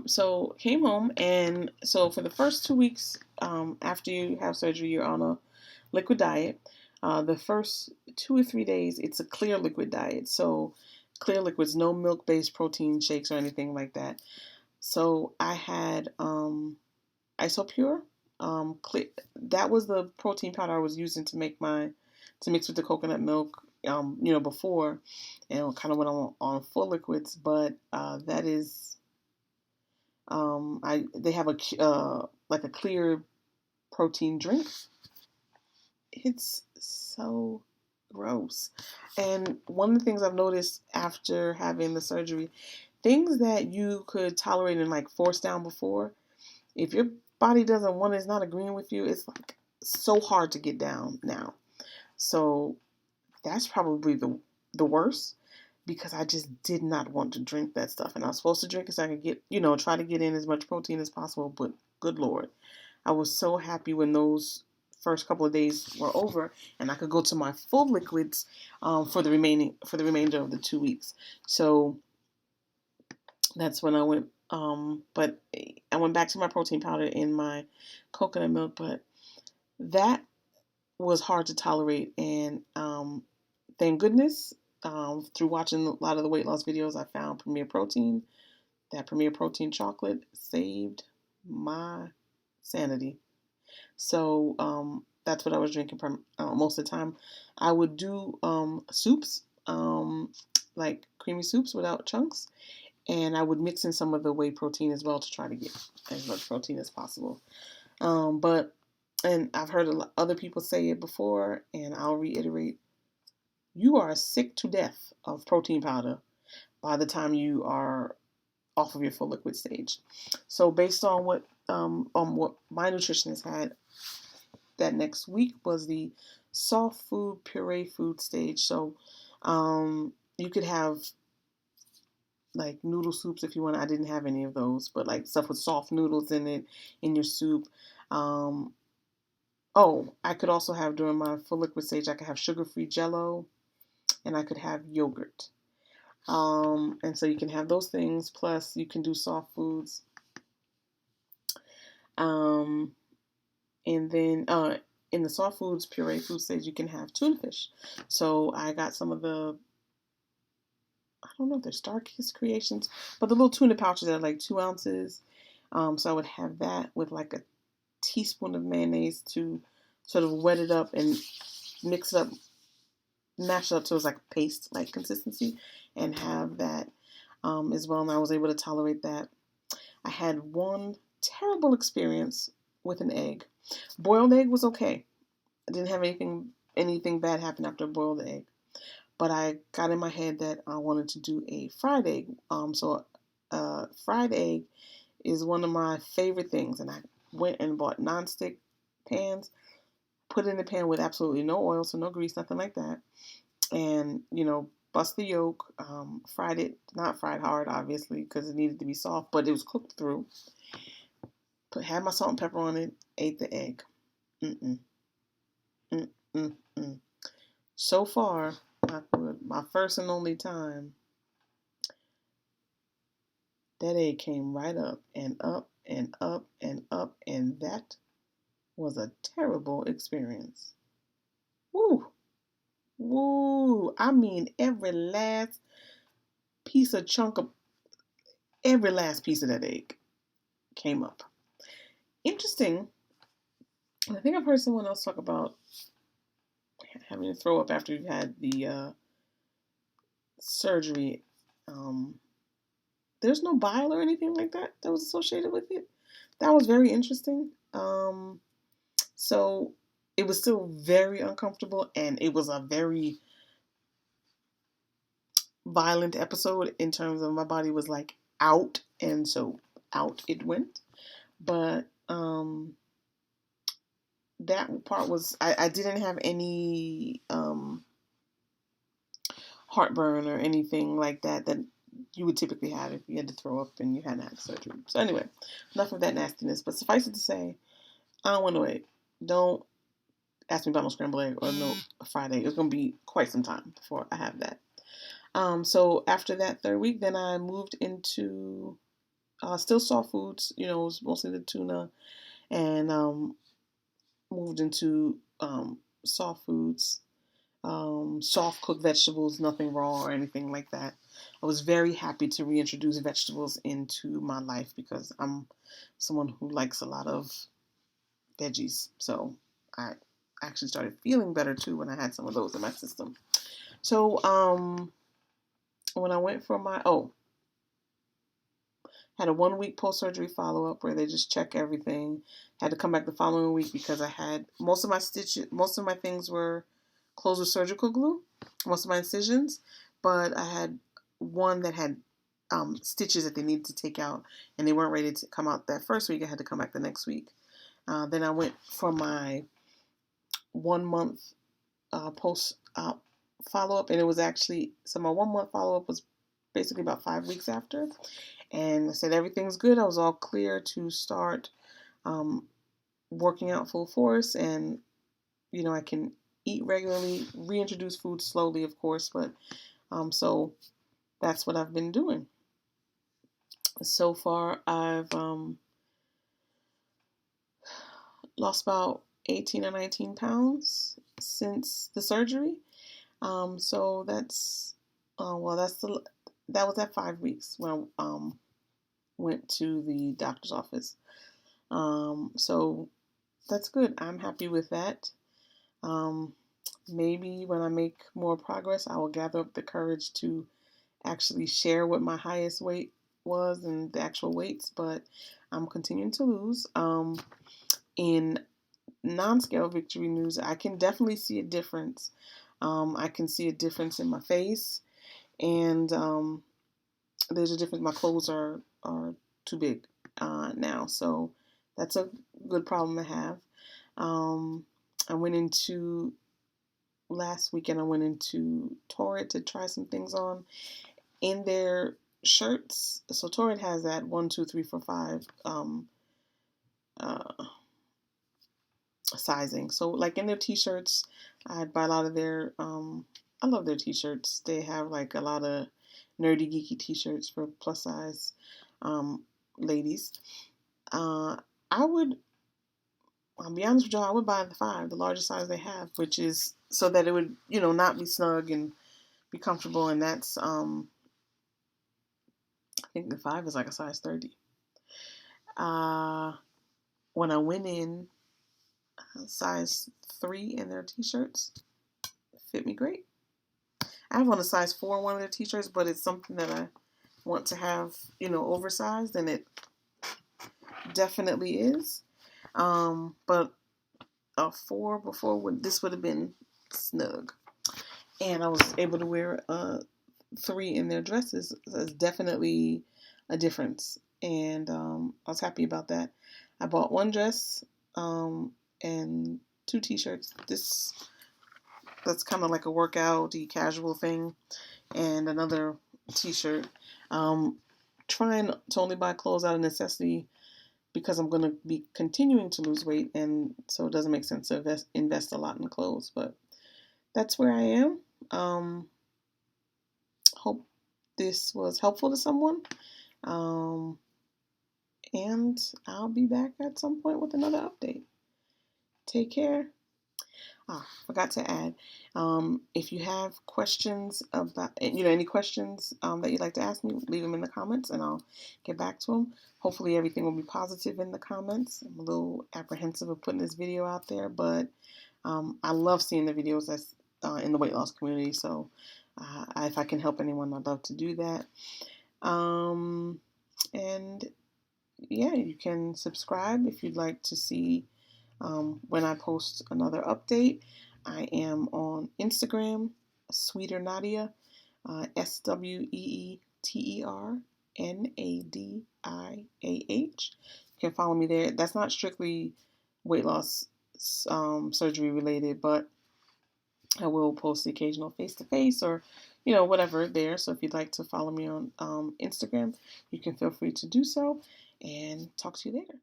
So came home, and so for the first 2 weeks after you have surgery, you're on a liquid diet. The first 2 or 3 days, it's a clear liquid diet. So clear liquids, no milk-based protein shakes or anything like that. So I had Isopure. Clear, that was the protein powder I was using to mix with the coconut milk. Before, and kind of went on full liquids, but that is I they have a like a clear protein drink. It's so gross. And one of the things I've noticed after having the surgery, things that you could tolerate and like force down before, if your body doesn't want it, it's not agreeing with you, it's like so hard to get down now. So that's probably the worst because I just did not want to drink that stuff. And I was supposed to drink it so I could get, try to get in as much protein as possible. But good Lord, I was so happy when those first couple of days were over and I could go to my full liquids for the remainder of the 2 weeks. So that's when I went. But I went back to my protein powder in my coconut milk, but that was hard to tolerate. And thank goodness, through watching a lot of the weight loss videos, I found Premier Protein. That Premier Protein chocolate saved my sanity. So that's what I was drinking most of the time. I would do soups, like creamy soups without chunks, and I would mix in some of the whey protein as well to try to get as much protein as possible. And I've heard other people say it before, and I'll reiterate: you are sick to death of protein powder by the time you are off of your full liquid stage. So based on what my nutritionist had, that next week was the soft food puree food stage. So you could have like noodle soups if you want. I didn't have any of those, but like stuff with soft noodles in it in your soup. I could also have during my full liquid stage, I could have sugar-free Jello, and I could have yogurt. And so you can have those things. Plus, you can do soft foods. And then in the soft foods puree food stage, you can have tuna fish. So I got some of I don't know if they're Starkist Creations, but the little tuna pouches that are like 2 ounces. So I would have that with like a teaspoon of mayonnaise to sort of wet it up and mix it up, mash it up so it's like paste like consistency, and have that as well. And I was able to tolerate that. I had one terrible experience with an egg. Boiled egg was okay. I didn't have anything bad happen after a boiled egg. But I got in my head that I wanted to do a fried egg. So fried egg is one of my favorite things. And I went and bought nonstick pans, put it in the pan with absolutely no oil, so no grease, nothing like that. And, bust the yolk, fried it, not fried hard, obviously, because it needed to be soft, but it was cooked through. Had my salt and pepper on it, ate the egg. Mm-mm. Mm-mm-mm. So far, my first and only time, that egg came right up and up and up and up, and that was a terrible experience. Woo! Woo! I mean, every last piece of that egg came up. Interesting. I think I've heard someone else talk about having to throw up after you've had the surgery. There's no bile or anything like that was associated with it. That was very interesting. So it was still very uncomfortable, and it was a very violent episode in terms of my body was like out, and so out it went. But that part was I didn't have any heartburn or anything like that you would typically have if you had to throw up and you hadn't had surgery. So anyway, enough of that nastiness. But suffice it to say, I don't want to wait. Don't ask me about no scrambled egg or no fried egg. It's going to be quite some time before I have that. So after that third week, then I moved into Still soft foods, it was mostly the tuna, and moved into soft foods, soft cooked vegetables, nothing raw or anything like that. I was very happy to reintroduce vegetables into my life because I'm someone who likes a lot of veggies. So I actually started feeling better too when I had some of those in my system. So when I went for my had a 1 week post surgery follow up where they just check everything. Had to come back the following week because I had most of my stitches, most of my things were closed with surgical glue, most of my incisions, but I had one that had stitches that they needed to take out, and they weren't ready to come out that first week. I had to come back the next week. Then I went for my 1 month post follow up, and it was actually my 1 month follow up was basically about 5 weeks after, and I said everything's good. I was all clear to start working out full force, and I can eat regularly, reintroduce food slowly, of course, but so that's what I've been doing. So far, I've lost about 18 or 19 pounds since the surgery. So that's that was at 5 weeks when I went to the doctor's office. So that's good. I'm happy with that. Maybe when I make more progress, I will gather up the courage to actually share what my highest weight was and the actual weights, but I'm continuing to lose. In non-scale victory news, I can definitely see a difference. I can see a difference in my face, and there's a difference. My clothes are too big now, so that's a good problem to have. I went into last weekend. I went into Torrid to try some things on in their shirts. So Torrid has that 1, 2, 3, 4, 5 uh, sizing. So like in their t-shirts, I'd buy a lot of their. I love their t-shirts. They have like a lot of nerdy geeky t-shirts for plus size ladies. I would. I'll be honest with y'all. I would buy the 5, the largest size they have, which is so that it would not be snug and be comfortable. And that's I think the 5 is like a size 30. When I went in, size 3 in their t-shirts fit me great. I have on a size 4 one of their t-shirts, but it's something that I want to have, oversized, and it definitely is. But a 4 before this would have been snug, and I was able to wear a 3 in their dresses. That's definitely a difference, and I was happy about that. I bought one dress and 2 t-shirts. That's kind of like a workout casual thing, and another t-shirt. Trying to only buy clothes out of necessity because I'm going to be continuing to lose weight, and so it doesn't make sense to invest a lot in clothes. But that's where I am. Hope this was helpful to someone. And I'll be back at some point with another update. Take care. Forgot to add, if you have questions about, any questions that you'd like to ask me, leave them in the comments and I'll get back to them. Hopefully everything will be positive in the comments. I'm a little apprehensive of putting this video out there, but I love seeing the videos that's in the weight loss community. So if I can help anyone, I'd love to do that. And yeah, you can subscribe if you'd like to see when I post another update. I am on Instagram, Sweeter Nadia, SweeterNadiah. You can follow me there. That's not strictly weight loss surgery related, but I will post the occasional face-to-face or whatever there. So if you'd like to follow me on Instagram, you can feel free to do so, and talk to you later.